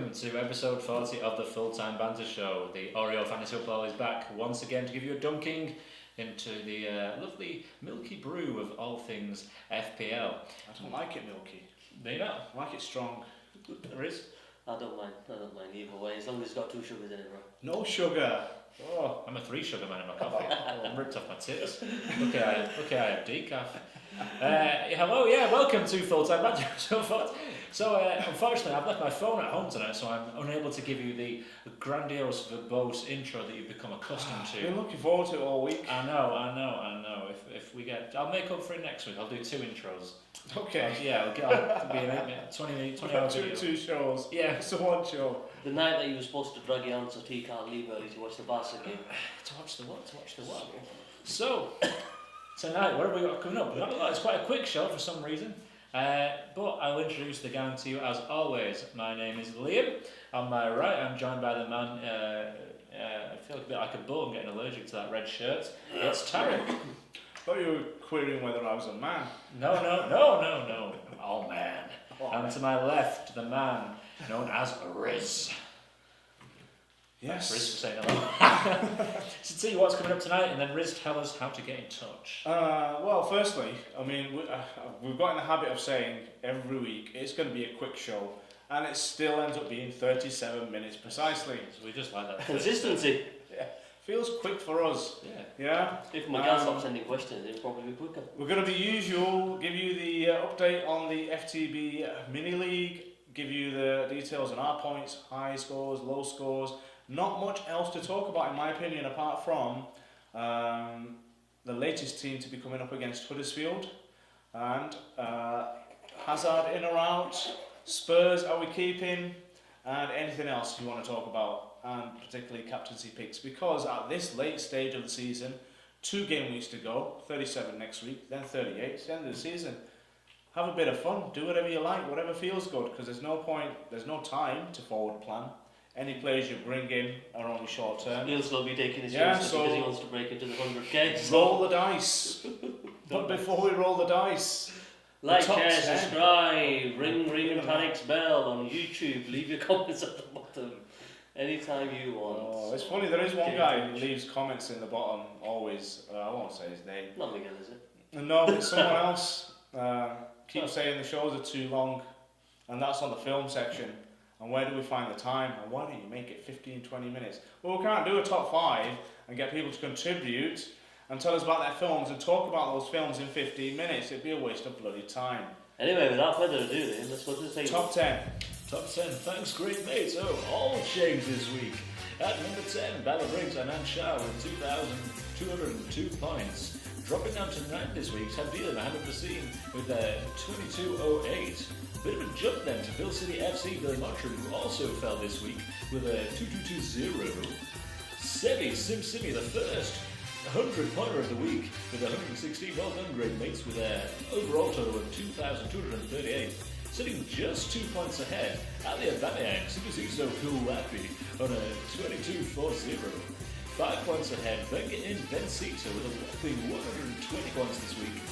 welcome to episode 40 of the Full-Time Banter Show. The Oreo Fantasy Football is back once again to give you a dunking into the lovely milky brew of all things FPL. I don't like it milky. Do you not? I like it strong. Riz? I don't mind either way, as long as it's got 2 sugars in it, bro. No sugar. Oh, I'm a 3 sugar man in my coffee. I'm ripped off my tits. Look, I have decaf. Hello, welcome to Full-Time Banter Show. So, unfortunately, I've left my phone at home tonight, so I'm unable to give you the grandiose, verbose intro that you've become accustomed to. I've been looking forward to it all week. I know. If we get, I'll make up for it next week. I'll do 2 intros. Okay. I'll be an 20 hours video. Two shows. Yeah. It's a one show. The night that you were supposed to drag your aunt so he can't leave early to watch the Barca game. To watch the what? So, tonight, what have we got coming up? We've got a lot. It's quite a quick show for some reason. But I'll introduce the gang to you as always. My name is Liam. On my right, I'm joined by the man. I feel a bit like a bull. I'm getting allergic to that red shirt. It's Tarek. I thought you were querying whether I was a man. No. All man. And to my left, the man known as Riz. Yes. Riz for saying hello. So tell you what's coming up tonight, and then Riz tell us how to get in touch. Well, firstly, I mean, we've got in the habit of saying every week it's going to be a quick show, and it still ends up being 37 minutes precisely. So we just like that. Consistency. Yeah. Feels quick for us. Yeah. If my guy stops sending questions, it'll probably be quicker. We're going to be usual, give you the update on the FTB Mini League, give you the details on our points, high scores, low scores. Not much else to talk about in my opinion apart from the latest team to be coming up against Huddersfield and Hazard in or out, Spurs are we keeping, and anything else you want to talk about, and particularly captaincy picks, because at this late stage of the season, 2 game weeks to go, 37 next week, then 38, it's the end of the season. Have a bit of fun, do whatever you like, whatever feels good, because there's no time to forward plan. Any players you bring in are only short term. He'll still be taking his so because he wants to break into the 100k. Roll the dice. But before we roll the dice, Like, top share, 10. subscribe, ring Panic's bell on YouTube, leave your comments at the bottom. Anytime you want. Oh, it's funny, there is one guy who leaves comments in the bottom always. I won't say his name. Not Miguel, is it? No, it's someone else. Keeps saying the shows are too long, and that's on the film section. And where do we find the time? And why don't you make it 15-20 minutes? Well, we can't do a top 5 and get people to contribute and tell us about their films and talk about those films in 15 minutes. It'd be a waste of bloody time. Anyway, without further ado then, let's go to the table. Top 10. Top 10, thanks great mate. So, all change this week. At number 10, Bella Briggs and Anshar with 2,202 points. Dropping down to 9 this week, Tabila Mohamed Basim with 2,208. Bit of a jump then to Bill City FC Billy Mottram, who also fell this week with a 2,220. Sebi Simi, the first 100-pointer of the week with 116. Well done, great mates, with an overall total of 2,238. Sitting just 2 points ahead, Ali Aubameyang, Sibusiso Kulapi on a 2,240. 5 points ahead, Wenger in Bencito with a whopping 120 points this week,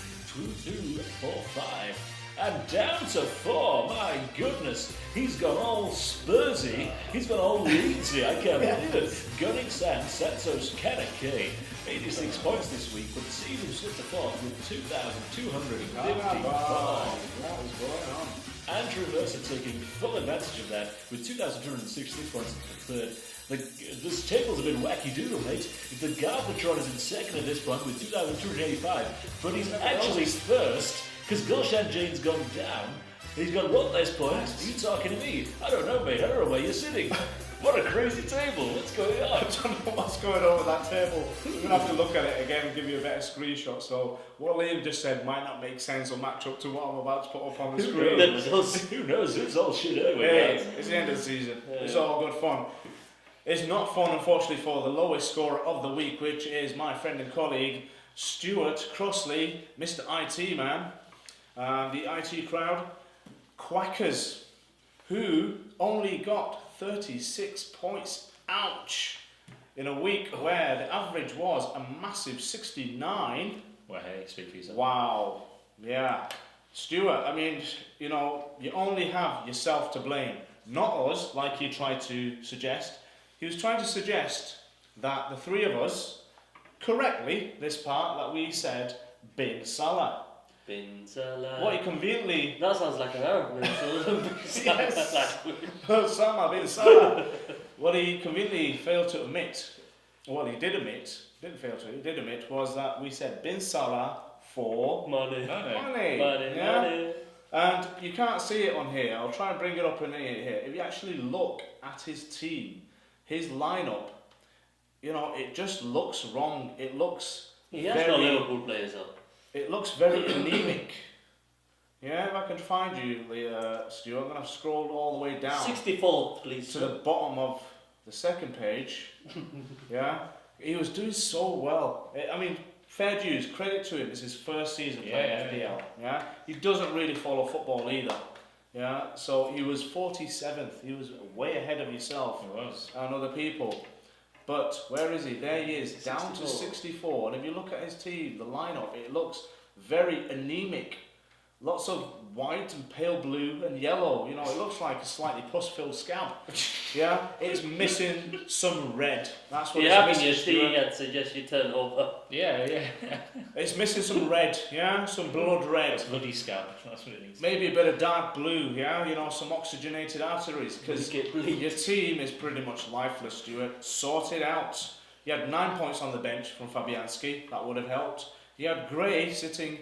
2,245. And down to 4, my goodness, he's gone all Spursy, he's gone all Leedsy, I can't believe it. Gunning Santos Kanake, 86 points this week, but sees him slip to 4th with 2,254. What is going on? Andrew Mercer taking full advantage of that with 2,266 points for 3rd. This table's a bit wacky doodle, mate. The Galvatron is in 2nd at this point with 2,285, but he's actually 1st. Because Gulshan Jane's gone down, he's got 1 less points. You talking to me? I don't know, mate. I don't know where you're sitting. What a crazy table. What's going on? I don't know what's going on with that table. We're going to have to look at it again and give you a better screenshot. So what Liam just said might not make sense or match up to what I'm about to put up on the screen. Who knows? It's all shit anyway. Hey, it's the end of the season. It's all good fun. It's not fun, unfortunately, for the lowest scorer of the week, which is my friend and colleague, Stuart Crossley, Mr. IT man. The IT crowd, Quackers, who only got 36 points, ouch, in a week where the average was a massive 69. Well, hey, speak for yourself. Wow, yeah. Stuart, I mean, you know, you only have yourself to blame. not us, like he tried to suggest. He was trying to suggest that the three of us, correctly, this part, that we said bin Salah. Bin Salah. What he conveniently... That sounds like an Arab name, so Yes. Osama bin Salah. What he conveniently failed to admit, or what he did admit, he did admit, was that we said bin Salah for money. Yeah? And you can't see it on here. I'll try and bring it up in here. If you actually look at his team, his lineup, you know, it just looks wrong. It looks He has no Liverpool players up. It looks very anemic. Yeah, if I can find you, Stuart, I'm going to have scrolled all the way down 64th, please. to the bottom of the second page. Yeah, he was doing so well. I mean, fair dues, credit to him. It's his first season playing FPL. Yeah, he doesn't really follow football either. Yeah, so he was 47th. He was way ahead of yourself and other people. But where is he? There he is, down to 64. And if you look at his team, the lineup, it looks very anemic. Lots of white and pale blue and yellow. You know, it looks like a slightly pus-filled scab. Yeah, it's missing some red. That's what it's missing. You're having your tea, I'd suggest you turn over. Yeah. It's missing some red, yeah, some blood red. Bloody scab, that's what it needs. Maybe a bit of dark blue, yeah, you know, some oxygenated arteries. Because your team is pretty much lifeless, Stuart. Sort it out. You had 9 points on the bench from Fabianski. That would have helped. You had Gray sitting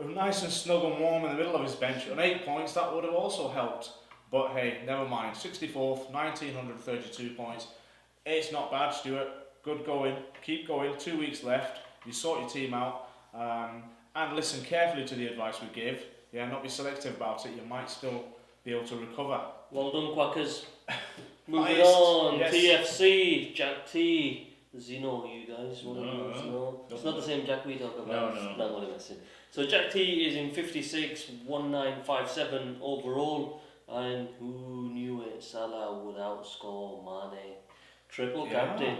nice and snug and warm in the middle of his bench on 8 points. That would have also helped. But hey, never mind. 64th, 1,932 points. It's not bad, Stuart. Good going. Keep going. 2 weeks left. You sort your team out. And listen carefully to the advice we give. Yeah, not be selective about it. You might still be able to recover. Well done, Quackers. Moving on. Yes. TFC, Jack T. Zeno, you guys. No. It's not the same Jack we talk about. No, what am I saying? So Jack T is in 56, 1957 overall, and who knew it? Salah would outscore Mane. Triple captain.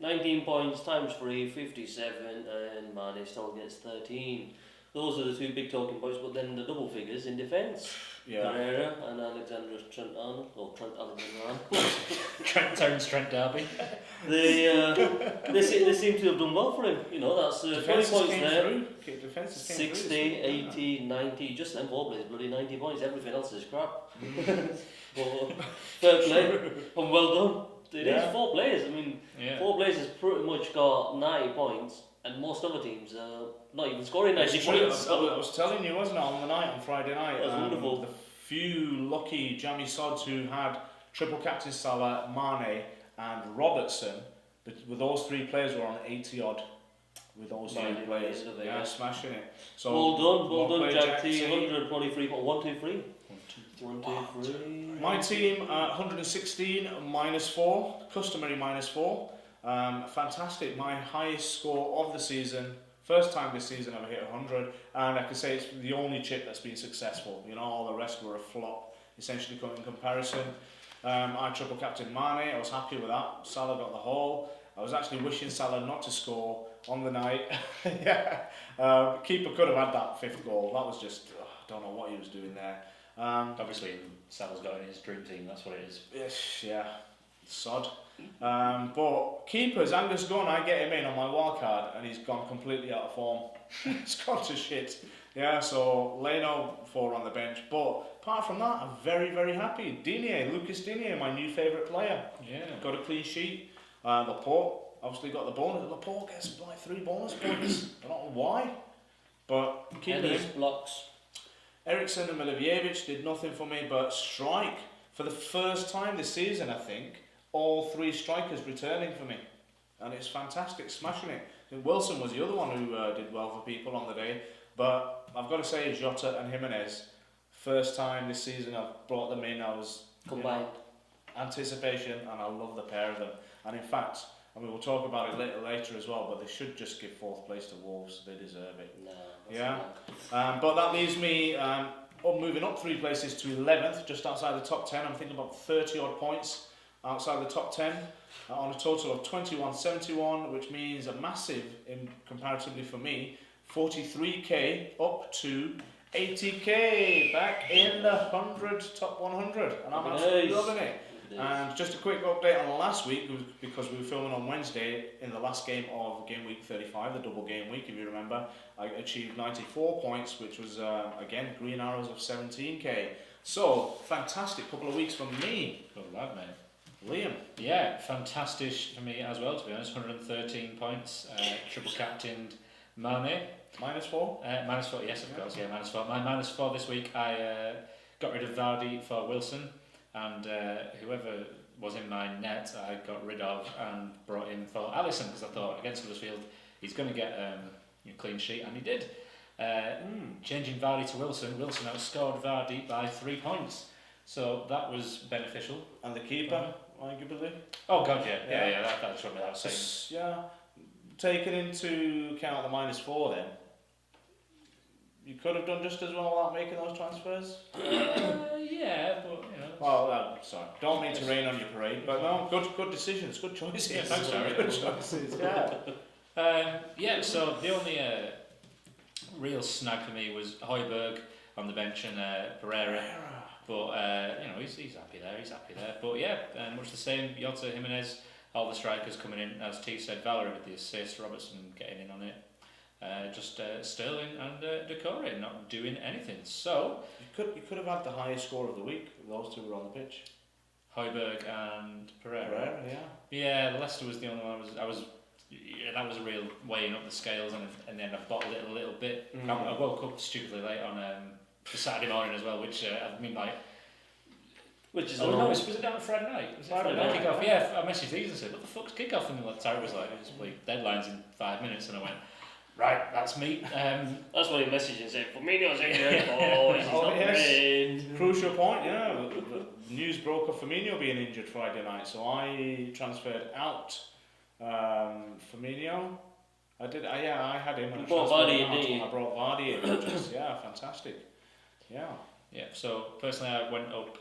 19 points times 3, 57, and Mane still gets 13. Those are the two big talking points, but then the double figures in defence. Pereira and Alexander Trent-Arnold, or Trent Alexander-Arnold. Trent Derby. They seem to have done well for him. You know, that's 20 points there. 60, 80, 90, just them four players, bloody 90 points. Everything else is crap. But fair play, and well done. It is 4 players. I mean, 4 players has pretty much got 90 points, and most other teams are not even scoring 90 points. I was telling you, wasn't I, on Friday night? That was wonderful. The few lucky jammy sods who had triple captain Salah, Mane, and Robertson, with those 3 players were on 80 odd. With those 3 players, smashing it. So well done, Jack T. 123. 1, 2, 3. 1, 2, 3. My team, 116 -4, customary -4. Fantastic. My highest score of the season. First time this season I've hit 100, and I can say it's the only chip that's been successful. You know, all the rest were a flop, essentially in comparison. I triple captain Mane. I was happy with that. Salah got the haul. I was actually wishing Salah not to score on the night. Keeper could have had that 5th goal. That was just, I don't know what he was doing there. Obviously, Salah's got in his dream team, that's what it is. Yes, yeah, sod. But keepers, Angus Gunn, I get him in on my wild card, and he's gone completely out of form. He's gone to shit. Yeah, so Leno 4 on the bench. But apart from that, I'm very, very happy. Lucas Digne, my new favourite player. Yeah. Got a clean sheet. Laporte obviously got the bonus. Laporte gets like 3 bonus points. I don't know why, but keep him. Blocks. Ericsson and Milivojevic did nothing for me, but strike. For the first time this season, I think, all 3 strikers returning for me. And it's fantastic, smashing it. And Wilson was the other one who did well for people on the day. But I've got to say, Jota and Jimenez, first time this season I've brought them in. I was combined. Anticipation, and I love the pair of them. And in fact, I mean, we'll talk about it later as well, but they should just give 4th place to Wolves. They deserve it. No, but that leaves me moving up 3 places to 11th, just outside the top 10. I'm thinking about 30 odd points outside the top 10 on a total of 2171, which means a massive, comparatively for me, 43k up to 80k back in the 100 top 100, and I'm absolutely loving it. And just a quick update on last week, because we were filming on Wednesday, in the last game of Game Week 35, the double game week, if you remember, I achieved 94 points, which was, again, green arrows of 17k. So, fantastic couple of weeks from me. Good lad, mate. Liam. Yeah, fantastic for me as well, to be honest. 113 points, triple captained Mane. -4? -4, yes, of course, yeah, -4. My -4 this week, I got rid of Vardy for Wilson, and whoever was in my net, I got rid of and brought in for Alisson, because I thought against Huddersfield, he's going to get a clean sheet, and he did. Changing Vardy to Wilson, Wilson outscored Vardy by 3 points, so that was beneficial. And the keeper, arguably? Oh god, yeah, that's what without saying. Yeah, taking into account the -4 then, you could have done just as well without making those transfers? Yeah, but you know. Well, sorry, don't mean to rain on your parade, but no, good decisions, good choices. Yeah, thanks, Harry. Good choices, yeah, so the only real snag for me was Højbjerg on the bench and Pereira. But he's happy there. But yeah, much the same. Jota, Jimenez, all the strikers coming in. As T said, Valerie with the assist, Robertson getting in on it. Just Sterling and Decore not doing anything. So you could have had the highest score of the week if those two were on the pitch. Højbjerg and Pereira. Yeah, Leicester was the only one. That was a real weighing up the scales, and then I bottled it a little bit. I woke up stupidly late on the Saturday morning as well, which I mean like. Which is was it down on Friday night? Was it Friday night kickoff? Yeah, I messaged these and said, "What the fuck's kickoff?" And Tarek was like, "It's deadline's in 5 minutes," and I went, "Right, that's me." That's why he messaged and said, "Firmino's injured." He's not playing. Crucial point. Yeah, the news broke of Firmino being injured Friday night, so I transferred out Firmino. I did. I had him. You brought Vardy in, didn't you? I brought Vardy in. Which is, fantastic. Yeah, so personally I went up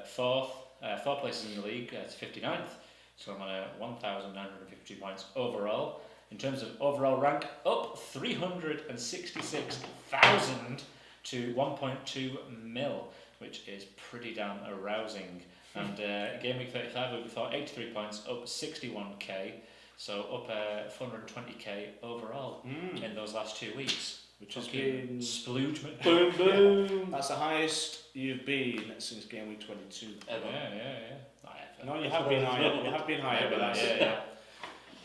4th, 4 places in the league, it's 59th, so I'm on 1,952 points overall. In terms of overall rank, up 366,000 to 1.2 mil, which is pretty damn arousing. And Game Week 35, we thought 83 points, up 61k, so up 420k overall in those last 2 weeks. Which has been sploogement. Boom, boom. That's the highest you've been since Game Week 22. Ever. Yeah. No, you have been higher. You have been higher, but that's yeah.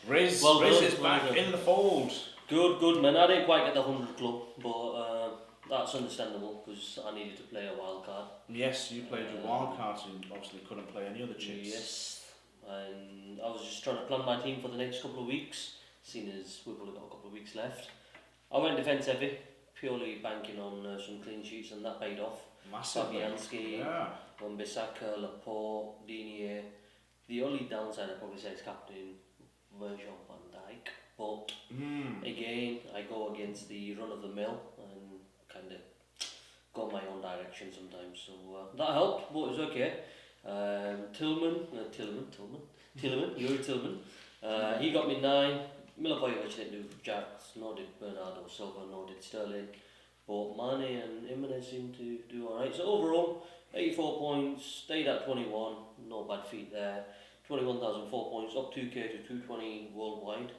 Riz is back in the fold. Good man. I didn't quite get the 100 club, but that's understandable because I needed to play a wild card. Yes, you played your wild cards and obviously couldn't play any other chips. Yes, and I was just trying to plan my team for the next couple of weeks, seeing as we've only got a couple of weeks left. I went defence heavy, purely banking on some clean sheets, and that paid off. Massively. Fabianski, Wan-Bissaka, Laporte, Digne. The only downside I'd probably say is captain Virgil van Dijk. But again, I go against the run of the mill and kind of go my own direction sometimes. So that helped, but it was okay. Tillman, Yuri Tillman. He got me 9. Milivojevic didn't do Jacks, nor did Bernardo Silva, nor did Sterling. But Mane and Jimenez seemed to do alright. So overall, 84 points, stayed at 21, no bad feat there. 21,004 points, up 2k to 220 worldwide.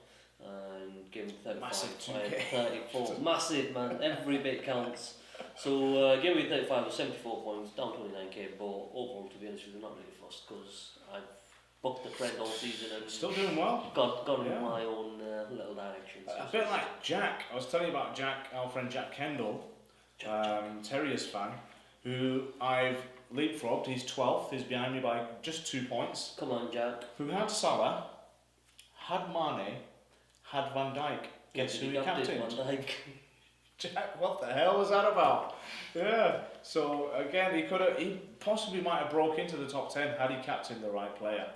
And game 35, Massive 2K. 34. Massive, man, every bit counts. So game week 35 was 74 points, down 29k, but overall, to be honest with you, not really fussed because I've booked the trend all season and still doing well. Gone in my own little directions. A bit like Jack. I was telling you about Jack, our friend Jack Kendall, Terriers fan, who I've leapfrogged. He's 12th. He's behind me by just 2 points. Come on, Jack. Who had Salah, had Mane, had Van Dijk. Guess who he captained? Van Dijk. Jack, what the hell was that about? Yeah. So again, he possibly might have broke into the top 10 had he captained the right player.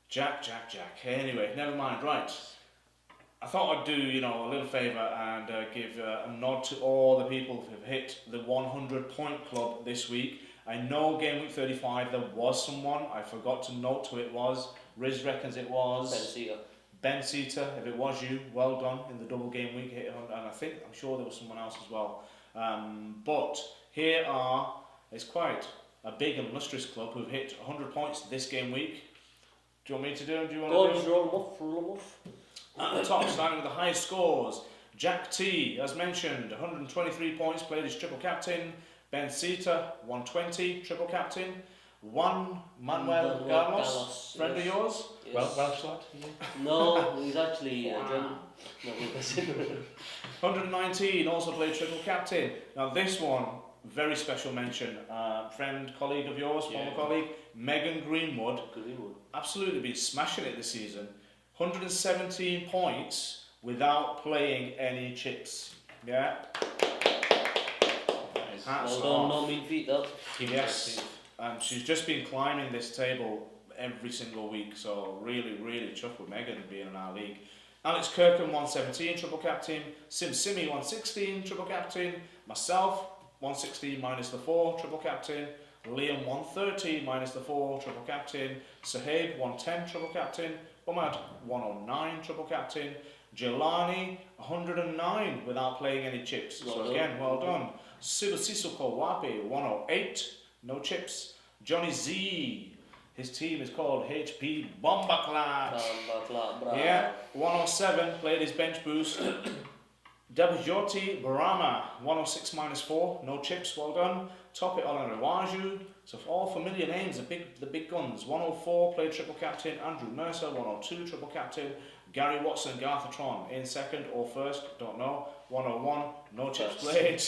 Jack. Anyway, never mind. Right. I thought I'd do a little favour and give a nod to all the people who have hit the 100 point club this week. I know Game Week 35 there was someone. I forgot to note who it was. Riz reckons it was Ben Seater. If it was you, well done in the double game week hit 100. And I'm sure there was someone else as well. But it's quite a big and illustrious club who've hit 100 points this game week. Do you want me to do it? Do you want to do it? Roll them off. At the top, starting with the highest scores, Jack T, as mentioned, 123 points, played as triple captain. Ben Sita, 120, triple captain. Juan Manuel Carlos, friend of yours? Yes. Welsh lad? No, he's actually a German. No, 119, also played triple captain. Now this one, very special mention. Friend, colleague of yours, former colleague, Megan Greenwood. Absolutely been smashing it this season. 117 points without playing any chips. Yeah. Well done, no mean feat though. Yes. She's just been climbing this table every single week, so really, really chuffed with Megan being in our league. Alex Kirkham, 117, triple captain. Sim Simi, 116, triple captain. Myself, 116 minus the 4, triple captain. Liam, 130 minus the 4, triple captain. Sahib, 110, triple captain. Umad, 109, triple captain. Jelani, 109 without playing any chips. So again, well done. Sibu Sisuko Wapi, 108, no chips. Johnny Z, his team is called HP Bombaklat. Yeah, 107, played his bench boost. Dabjoti Barama, 106 minus 4, no chips, well done. Top it Olan Rewaju, so all familiar names, the big guns. 104, played triple captain. Andrew Mercer, 102, triple captain. Gary Watson, Garthatron in second or first, don't know. 101, no chips played.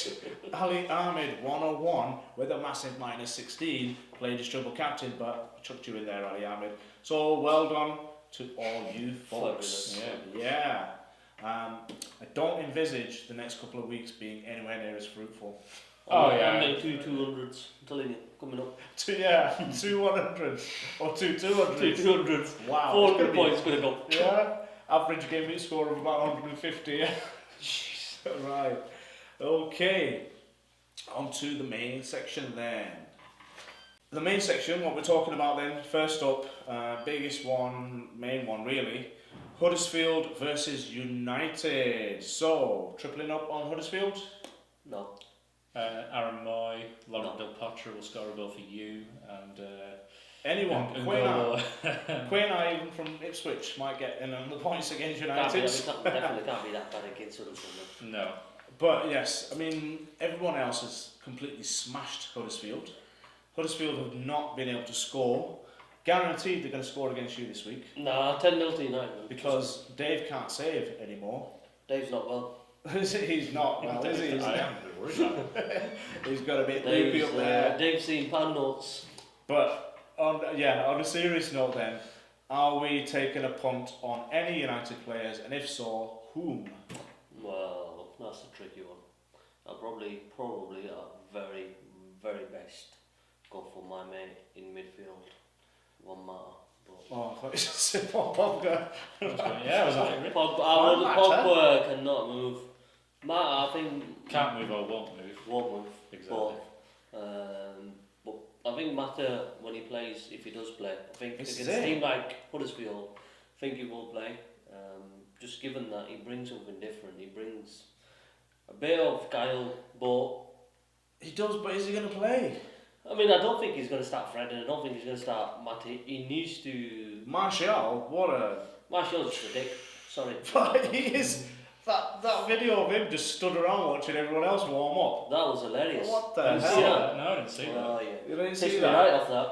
Ali Ahmed, 101, with a massive minus 16, played as triple captain, but I chucked you in there, Ali Ahmed. So well done to all you folks. Yeah. I don't envisage the next couple of weeks being anywhere near as fruitful. I'm getting 2 200s, I'm telling you, coming up. 2 100s or 2 200s. 2 200s. Wow. 400 points going to go. Yeah. Average game week score of about 150. Yeah. Right. Okay. On to the main section then. The main section, what we're talking about then, first up, biggest one, main one really, Huddersfield versus United. So, tripling up on Huddersfield? No. Aaron Moy, Lauren Del Patra will score a goal for you, and anyone. Quain even from Ipswich might get in on the points against United. Definitely can't be that bad against Huddersfield. No. But yes, I mean, everyone else has completely smashed Huddersfield. Huddersfield have not been able to score. Guaranteed they're going to score against you this week. Nah, 10-0 to United. Because Dave can't save anymore. Dave's not well. He's not well, is he? I am a bit worried about him. He's got a bit loopy up there. Dave's seen pan notes. But on a serious note then, are we taking a punt on any United players, and if so, whom? Well, that's a tricky one. I'll probably at very, very best go for my mate in midfield, One Matter. Oh, I thought you said Pogba. Yeah, was that it? Pogba cannot move. Matter, I think... Can't move or won't move. Won't move. Exactly. But I think Matter, when he plays, if he does play, I think against a team like Huddersfield, I think he will play. Just given that he brings something different, he brings a bit of guile, but... He does, but is he going to play? I mean, I don't think he's going to start Fred, and I don't think he's going to start Matty. He needs to... Martial, Martial's just a dick. Sorry. But he is... That video of him just stood around watching everyone else warm up. That was hilarious. What the hell? See that? No, I didn't see that. Yeah. You didn't see Pissed that? me right off that.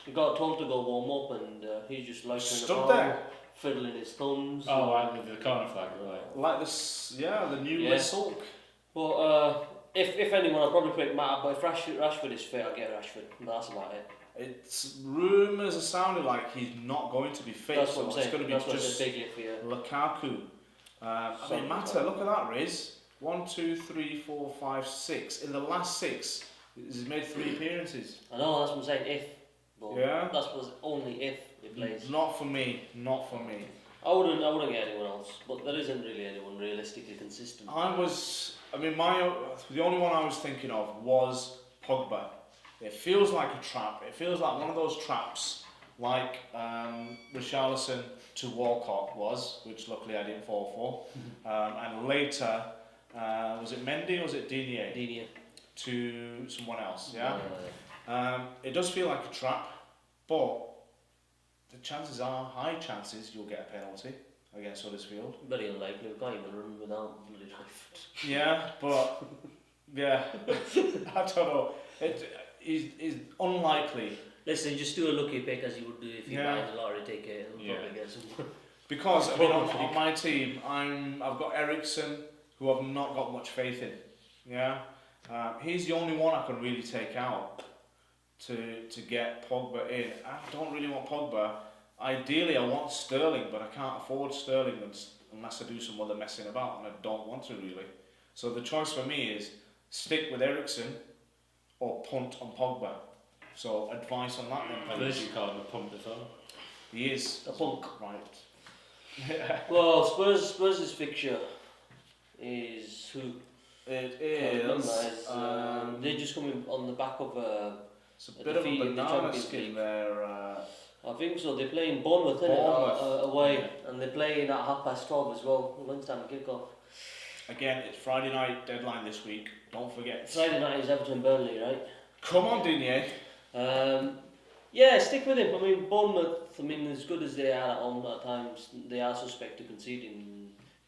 He got told to go warm up, and he's just like stood there, fiddling his thumbs. Oh, right, with the corner flag, right? Like this, the new Sulk. But if anyone, I'll probably pick Matt. But if Rashford is fit, I'll get Rashford. That's about it. It's rumours are sounding like he's not going to be fit. That's what I'm saying. It's going to be just a big hit for you. Lukaku. I mean, Mata, look at that, Riz. 1, 2, 3, 4, 5, 6. In the last 6, he's made 3 appearances. I know, that's what I'm saying. If. But yeah. That was only if he plays. Not for me. Not for me. I wouldn't get anyone else. But there isn't really anyone realistically consistent. The only one I was thinking of was Pogba. It feels like a trap. It feels like one of those traps, like Richarlison to Walcott was, which luckily I didn't fall for. And later, Was it Mendy or was it Digne? Digne. To someone else, yeah? It does feel like a trap, but the chances are, high chances, you'll get a penalty against Huddersfield. Very unlikely, we can't even run without bloody Rashford. Yeah, but, yeah, I don't know. It's unlikely. Listen, just do a lucky pick as you would do if you buy the lottery ticket and probably get some. Because, I mean, on my team, I've got Ericsson, who I've not got much faith in, yeah? He's the only one I can really take out to get Pogba in. I don't really want Pogba. Ideally, I want Sterling, but I can't afford Sterling unless I do some other messing about, and I don't want to really. So the choice for me is stick with Ericsson or punt on Pogba. So advice on that then. Unless you call him a punt before. He is a punk. Right. Well, Spurs' fixture is who? It is. They're just coming on the back of it's a bit of a banana skin there. I think so. They're playing Bournemouth, away, and they're playing at 12:30 as well. Lunchtime kickoff. Again, it's Friday night deadline this week. Don't forget. Friday night is Everton Burnley, right? Come on, Digne. Yeah, stick with him. I mean, Bournemouth, as good as they are at home at times, they are suspect to conceding.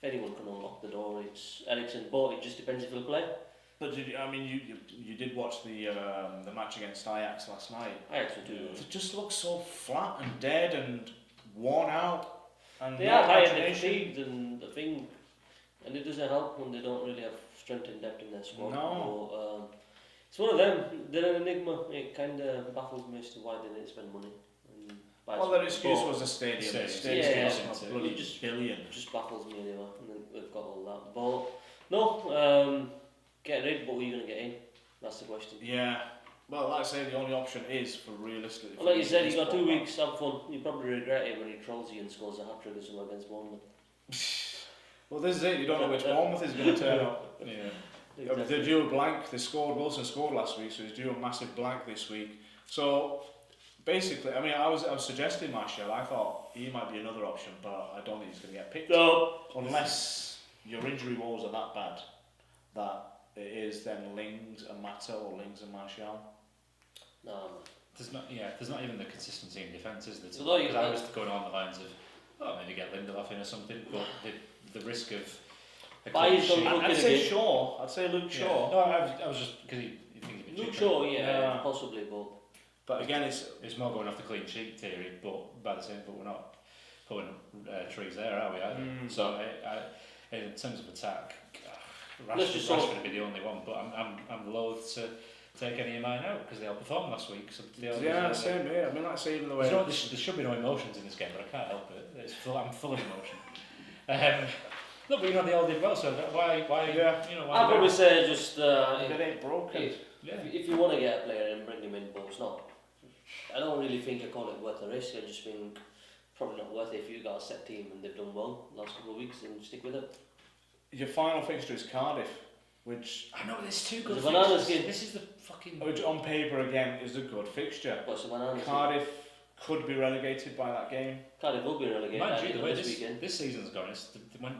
If anyone can unlock the door, it's Ericsson, but it just depends if he'll play. But you did watch the match against Ajax last night. Ajax were too. They just look so flat and dead and worn out. And they are tired and fatigued, and the thing, and it doesn't help when they don't really have strength and depth in their squad. No. So, it's one of them. They're an enigma. It kind of baffles me as to why they didn't spend money. Well, their excuse was the stadium. The stadium is a bloody billion. Just baffles me anyway. And then we've got all that. But no, get rid. What were you going to get in? That's the question. Yeah. Well, like I say, the only option is for realistically. Well, like you said, he's got 2 weeks. Have fun. You probably regret it when he trolls you and scores a hat trick or something against Bournemouth. Well, this is it. You don't know which Bournemouth is going to turn up. Yeah. Exactly. They're due a blank. Wilson scored last week, so he's due a massive blank this week. So basically, I mean, I was suggesting Martial. I thought he might be another option, but I don't think he's going to get picked. No. Unless your injury woes are that bad that it is then Lings and Mata or Lings and Martial. No. There's not even the consistency in defence, is there? Because I was going on the lines of, maybe get Lindelof in or something, but the risk of I'd say Luke Shaw. No, I was just because he thinks he'd be Luke Shaw, possibly, but again, it's more going off the clean sheet theory. But by the same, we're not pulling trees there, are we? Either? So in terms of attack, Rashford would be the only one. But I'm loath to take any of mine out because they outperformed last week. So same here. I mean, like I say, even the way there should be no emotions in this game, but I can't help it. I'm full of emotion. No, but they all did well, so why I'd probably say just if it ain't broken. If you want to get a player and bring him in, but it's not. I don't really think I call it worth the risk. I just think probably not worth it if you've got a set team and they've done well the last couple of weeks, then stick with it. Your final fixture is Cardiff, which I know there's two good fixtures. This is the fucking. Which on paper again is a good fixture. What's the bananas? Cardiff could be relegated by that game. Cardiff will be relegated. Mind you, the way this weekend. This season's gone,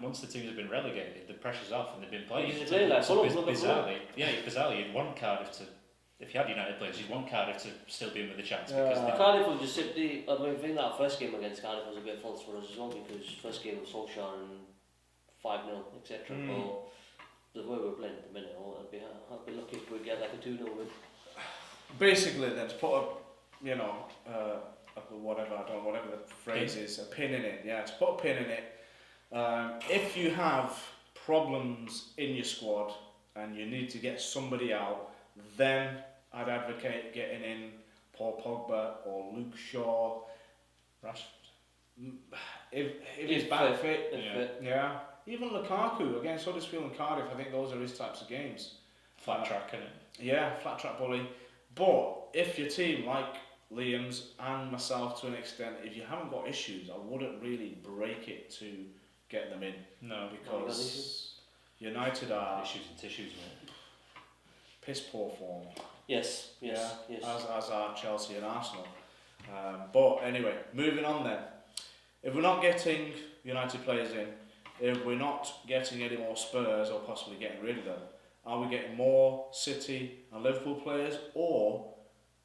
once the teams have been relegated, the pressure's off and they've been playing. Bizarrely, you'd want Cardiff to. If you had United players, you'd want Cardiff to still be in with a chance. Cardiff will just simply. I think that first game against Cardiff was a bit false for us as well because first game was Solskjaer and 5-0, etc. But the way we're playing at the minute, I'd be lucky if we get like a 2-0 win. Basically, then to put whatever the phrase is, a pin in it. Yeah, to put a pin in it. If you have problems in your squad and you need to get somebody out, then I'd advocate getting in Paul Pogba or Luke Shaw, Rashford. If he's back fit, even Lukaku against Huddersfield and Cardiff. I think those are his types of games. Flat track, isn't it? Yeah, flat track bully. But if your team, like Liam's and myself to an extent, if you haven't got issues, I wouldn't really break it to get them in. No, because United are issues and tissues, mate. Piss poor form. Yes. As are Chelsea and Arsenal. But anyway, moving on then. If we're not getting United players in, if we're not getting any more Spurs or possibly getting rid of them, are we getting more City and Liverpool players, or,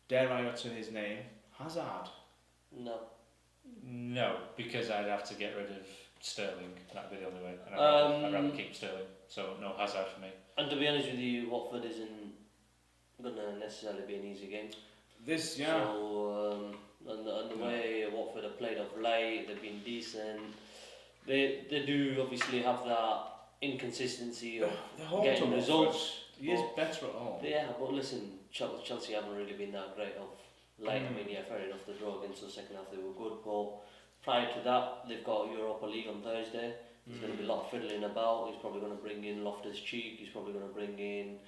dare I utter his name, Hazard? No, because I'd have to get rid of Sterling. That'd be the only way. And I'd rather keep Sterling. So no Hazard for me. And to be honest with you, Watford isn't going to necessarily be an easy game. So, and the way Watford have played of late, they've been decent. They do obviously have that inconsistency of getting results. He is better at home. Yeah, but listen, Chelsea haven't really been that great of late. I mean, yeah, fair enough, the draw against the second half, they were good, but prior to that, they've got Europa League on Thursday. There's going to be a lot of fiddling about. He's probably going to bring in Loftus-Cheek. He's probably going to bring in,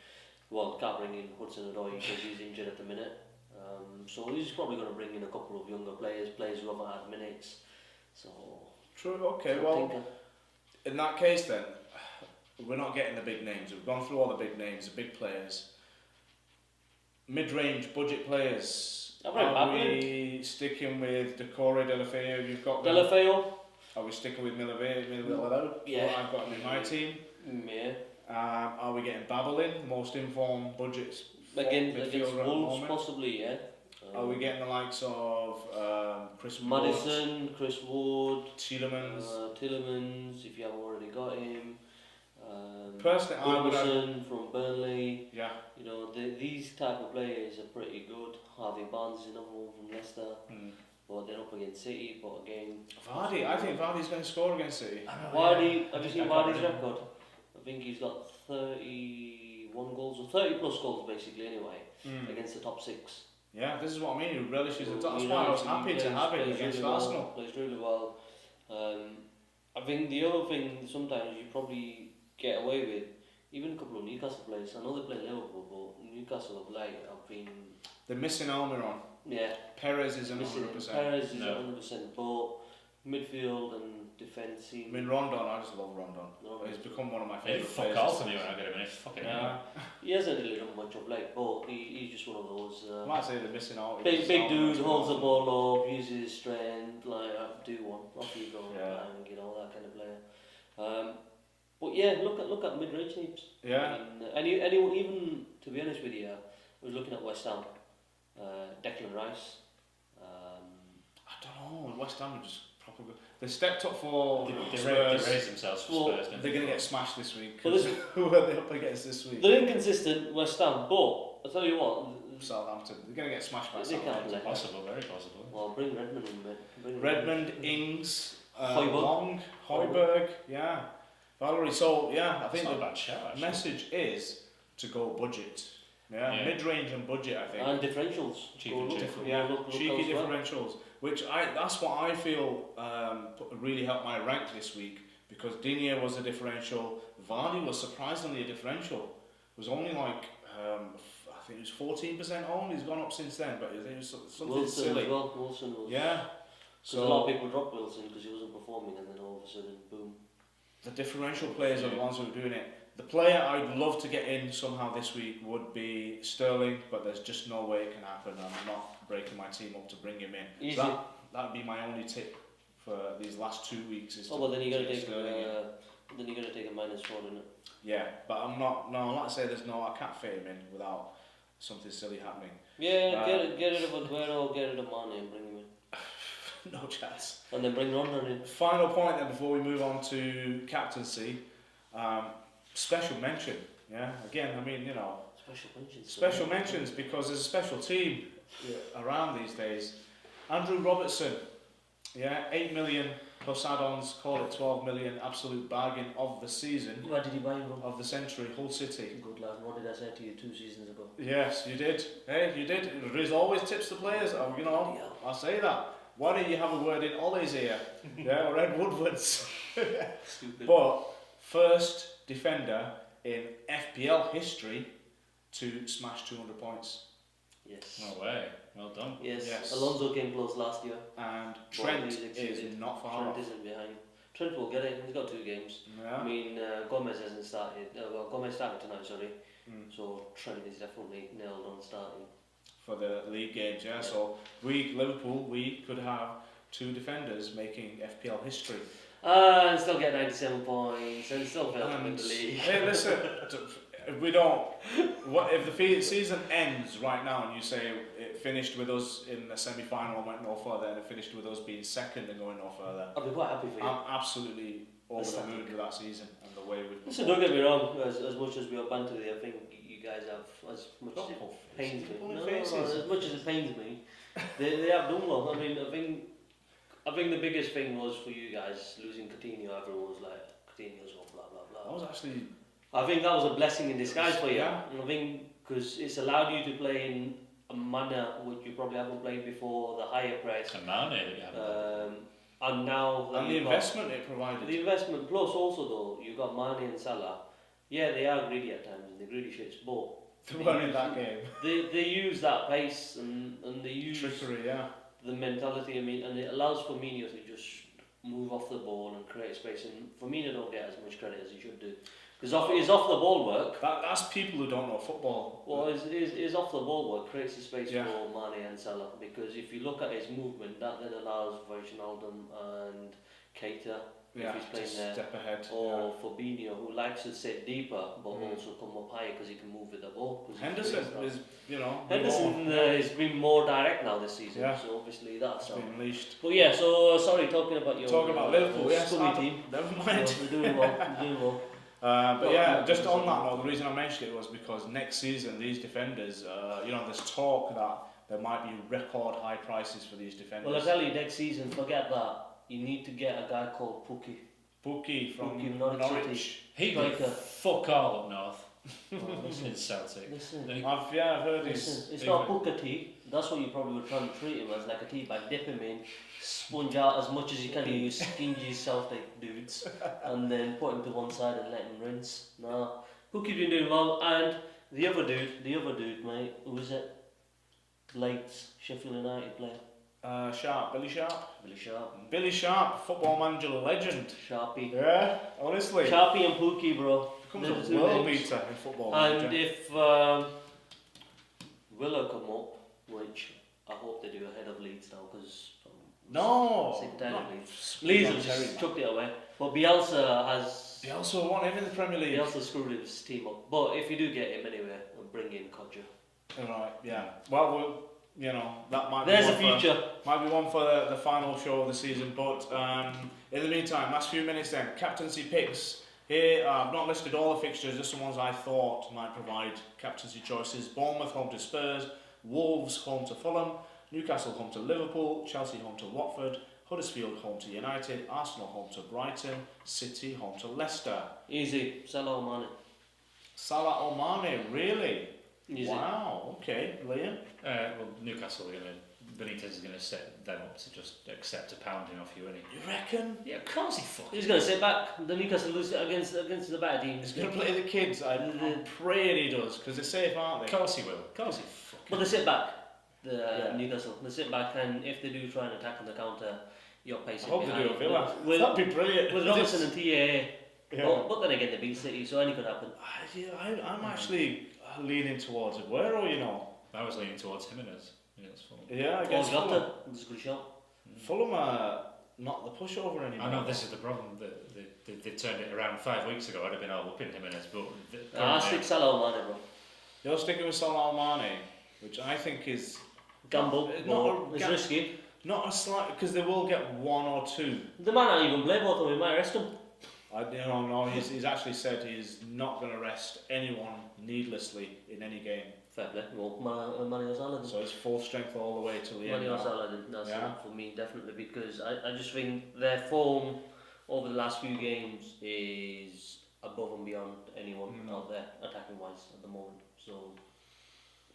can't bring in Hudson-Odoi because he's injured at the minute. So he's probably going to bring in a couple of younger players who haven't had minutes. So true. Okay. Well, in that case, then we're not getting the big names. We've gone through all the big names, the big players. Mid-range budget players. Are we sticking with Decore, Delafeu? You've got Delafeu. Are we sticking with Meluran? Yeah. I've got him in my team. Yeah. Are we getting Babelin, most informed budgets? Against Wolves, possibly, yeah. Are we getting the likes of Chris Madison, Chris Wood, Tielemans, if you haven't already got him. Personally, Goodison from Burnley. Yeah. You know, these type of players are pretty good. Harvey Barnes is another one from Leicester. But they're up against City, but again... Vardy, I think Vardy's going to score against City. Vardy, have you seen Vardy's record? I think he's got 31 goals, or 30 plus goals basically anyway, against the top 6. Yeah, this is what I mean, he relishes it. That's why I was happy to have him against Arsenal. Plays really well. I think the other thing sometimes you probably get away with, even a couple of Newcastle players, I know they play Liverpool, but Newcastle of late have been... They're missing Almiron. Yeah. Perez isn't 100%. Perez is 100%, but midfield and defence seem... I mean, Rondon, I just love Rondon. He's become one of my favourite players. Fuck all to me when I get him in. Fucking he hasn't really done much of late, but he's just one of those... I might say they're missing out. Big dude, holds the ball up, uses his strength, like, do one, off you go, and you know, that kind of player. But yeah, look at mid-range teams. Yeah. I mean, anyone, even, to be honest with you, I was looking at West Ham. Declan Rice. I don't know. West Ham are just proper good. They stepped up for they raised themselves for Spurs. They're going to get smashed this week. Well, who are they up against this week? They're inconsistent, West Ham, but I tell you what. Southampton. They're going to get smashed by Southampton. Possible, very possible. Well, bring Redmond in, Redmond, Ings, Højbjerg. Højbjerg, yeah. Valerie. So yeah, I think the message is to go budget. Yeah, mid-range and budget, I think. And differentials. Cheeky differentials. Which that's what I feel really helped my rank this week, because Digne was a differential. Vardy was surprisingly a differential. It was only like I think it was 14% owned. He's gone up since then, but it was something Wilson silly. As well. Wilson was. Yeah. So a lot of people dropped Wilson because he wasn't performing, and then all of a sudden, boom. The differential players are the ones who are doing it. The player I'd love to get in somehow this week would be Sterling, but there's just no way it can happen. I'm not breaking my team up to bring him in. Easy. So that would be my only tip for these last 2 weeks. Is well, then you got to take Sterling in. then you got to take a -1 in it. Yeah, but I'm not. No, like I say, I can't fit him in without something silly happening. Yeah, get rid of Aguero, get rid of Mane, and bring him in. No chance. And then bring Rondon in. Final point then before we move on to captaincy. Special mention, yeah. Again, I mean, you know, special mentions because there's a special team around these days. Andrew Robertson, 8 million plus add-ons, call it 12 million, absolute bargain of the season. Where did he buy him from? Of the century, Hull City. Good lad. What did I say to you 2 seasons ago? Yes, you did. Hey, you did. Riz always tips the players. You know, I say that. Why don't you have a word in Ollie's ear? Or Ed Woodward's. Stupid. But first defender in FPL history to smash 200 points. Yes. No way. Well done. Yes. Alonso came close last year. And Trent is not far off. Trent isn't behind. Trent will get it. He's got 2 games. Yeah. I mean, Gomez hasn't started. Gomez started tonight, sorry. So Trent is definitely nailed on starting. For the league games, So Liverpool, we could have 2 defenders making FPL history. And still get 97 points and still fail to win the league. Hey, listen, if we don't, what if the season ends right now and you say it finished with us in the semi-final and went no further, and it finished with us being second and going no further? I'll be quite happy for you. I'm absolutely over the moon with that season and the way we've. Listen, don't get me wrong. As much as we are banter, I think you guys have as much as it pains me. No, as much as it pains me, they have done well. I mean, I think the biggest thing was for you guys losing Coutinho. Everyone was like, Coutinho's gone, blah blah blah. That was actually. I think that was a blessing in disguise for you. Yeah. I think because it's allowed you to play in a manner which you probably haven't played before, the higher press. A manner, yeah. And now And the investment it provided. The investment, plus also though, you've got Mane and Salah. Yeah, they are greedy at times and they're greedy shits, but They were in that game. They use that pace and they use Trickery, yeah. the mentality. I mean, and it allows Firmino to just move off the ball and create space. And Firmino don't get as much credit as he should do. Because his off the ball work. That's people who don't know football. Well, his off the ball work creates the space Yeah. for Mane and Salah. Because if you look at his movement, that then allows Wijnaldum and Keita, Yeah, if he's playing to there, step ahead. or Fabinho, who likes to sit deeper but also come up higher because he can move with the ball. Henderson is, Henderson has been more direct now this season, Yeah. so obviously that's been unleashed. But yeah, so sorry, talking about your Liverpool, yes, scummy team. Never mind. So we're doing well. We're doing well. But yeah, just on that note, the reason I mentioned it was because next season these defenders, there's talk that there might be record high prices for these defenders. Well, I tell you, next season, forget that. You need to get a guy called Pookie from Norwich. He did fuck all up north. Listen, In Celtic. listen. I've heard It's not Booker tea. That's what you probably were trying to treat him as, like a tea bag. Dip him in, sponge out as much as you can. You stingy Celtic dudes, and then put him to one side and let him rinse. No, Bookie's been doing well, and the other dude, mate. Who was it? Leeds, Sheffield United player. Billy Sharp. Billy Sharp. Billy Sharp, football manager legend. Sharpie. Yeah, honestly. Sharpie and Pookie, bro. Becomes a world beater in football And manager. if Willow come up, which I hope they do ahead of Leeds now, because sick and tired of Leeds. Leeds have just chucked it away. But Bielsa won him in the Premier League. Bielsa screwed his team up. But if you do get him anyway, I'll bring in Kodja. Right, yeah. Well, that might There's be a future. Might be one for the final show of the season. But in the meantime, last few minutes then, captaincy picks. Here, I've not listed all the fixtures, just the ones I thought might provide captaincy choices. Bournemouth home to Spurs, Wolves home to Fulham, Newcastle home to Liverpool, Chelsea home to Watford, Huddersfield home to United, Arsenal home to Brighton, City home to Leicester. Easy. Salah or Mane. Salah or Mane, really? Easy. Wow, okay. Liam? Well, Newcastle Benitez is going to set them up to just accept a pounding off you, isn't he? You reckon? Yeah, of course he fucking. He's going to sit back. The Newcastle lose against the better team. He's going to play the kids. I'm praying he does, because they're safe, aren't Of they? course he will. Of course he fucking. But they sit back. Newcastle. They sit back, and if they do try and attack on the counter, you're pacing I hope they behind. do a Villa. With, That'd be brilliant. with Robertson and TAA. Yeah. But then again, they beat City, so anything could happen. I'm actually leaning towards Aguero, I was leaning towards Jimenez. Yeah, that's fun. Yeah, I guess Fulham. Jota, that's a good shot. Fulham are not the pushover anymore. I know this is the problem. They turned it around 5 weeks ago. I'd have been all up in Jimenez, but I stick Salah or Mane, bro. You're sticking with Salah or Mane, which I think is Gamble. It's risky. Not a slight, because they will get one or two. They might not even play both of them. We might rest them. No. He's actually said he's not going to rest anyone needlessly in any game. Fair play. Well, Mane or Salah. So it's full strength all the way till the end. Mane or Salah, that's it for me, definitely, because I just think their form over the last few games is above and beyond anyone out there, attacking wise, at the moment. So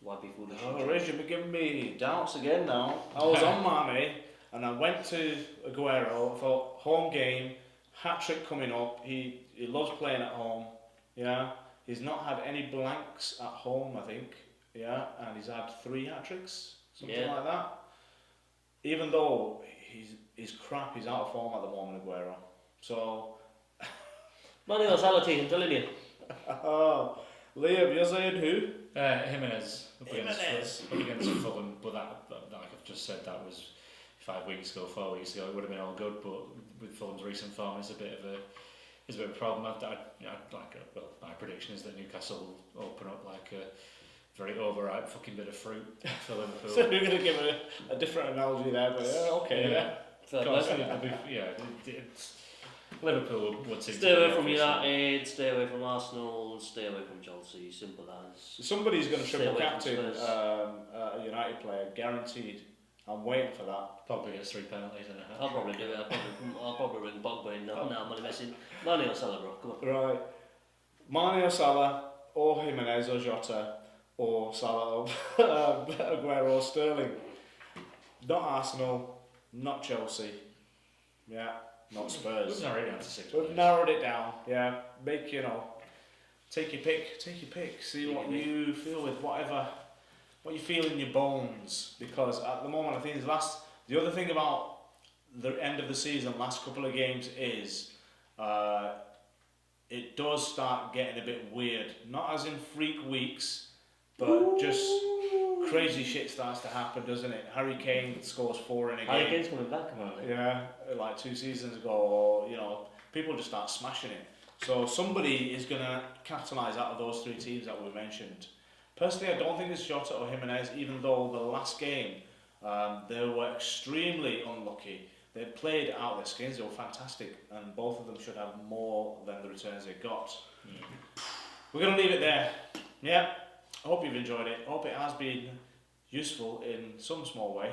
why be foolish? Rich, you're giving me doubts again now. I was on Mane and I went to Aguero for home game, hat-trick coming up. He loves playing at home. Yeah, he's not had any blanks at home, I think. Yeah, and he's had 3 hat-tricks, something like that. Even though he's crap, he's out of form at the moment, Aguero. So Mane or Salah, I'm telling you. Oh, Liam, you're saying who? Jimenez. Up against Fulham, but that, like I've just said, that was 5 weeks ago, 4 weeks ago, it would have been all good. But with Fulham's recent form, it's a bit of a problem. My prediction is that Newcastle will open up like a very overripe fucking bit of fruit for Liverpool. So we're going to give a different analogy there, but okay. Liverpool would seem stay away from United, stay away from Arsenal, and stay away from Chelsea. Simple as. Somebody's going to triple captain a United player, guaranteed. I'm waiting for that. Probably gets 3 penalties in a half. I'll probably do it. I'll probably ring Pogba in. No, I'm only messing. Mane or Salah, bro. Come on. Right. Mane or Salah, or Jimenez or Jota, or Salah or Aguero or Sterling. Not Arsenal, not Chelsea. Yeah, not Spurs. We've narrowed it down to 6 We've narrowed it down. Yeah, make take your pick. See what you feel with what you feel in your bones, because at the moment I think the other thing about the end of the season, last couple of games is it does start getting a bit weird. Not as in freak weeks, but just crazy shit starts to happen, doesn't it? Harry Kane scores 4 in a game. Harry Kane's coming back, apparently. Yeah, like 2 seasons ago, or people just start smashing it. So somebody is going to capitalise out of those 3 teams that we mentioned. Personally, I don't think it's Jota or Jimenez, even though the last game they were extremely unlucky. They played out their skins, they were fantastic, and both of them should have more than the returns they got. We're going to leave it there. Yeah, I hope you've enjoyed it. I hope it has been useful in some small way.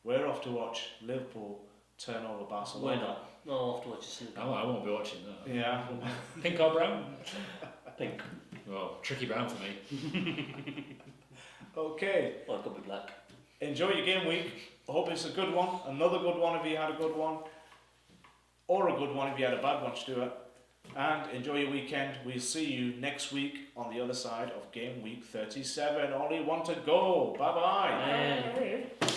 We're off to watch Liverpool turn over Barcelona. Why not? No, I'll have to watch it. I won't be watching that. Yeah. Pink or brown? Pink. Well, tricky brown for me. Okay. Well, it could be black. Enjoy your game week. I hope it's a good one. Another good one if you had a good one. Or a good one if you had a bad one, Stuart. And enjoy your weekend. We'll see you next week on the other side of game week 37. Only one to go. Bye-bye. Bye.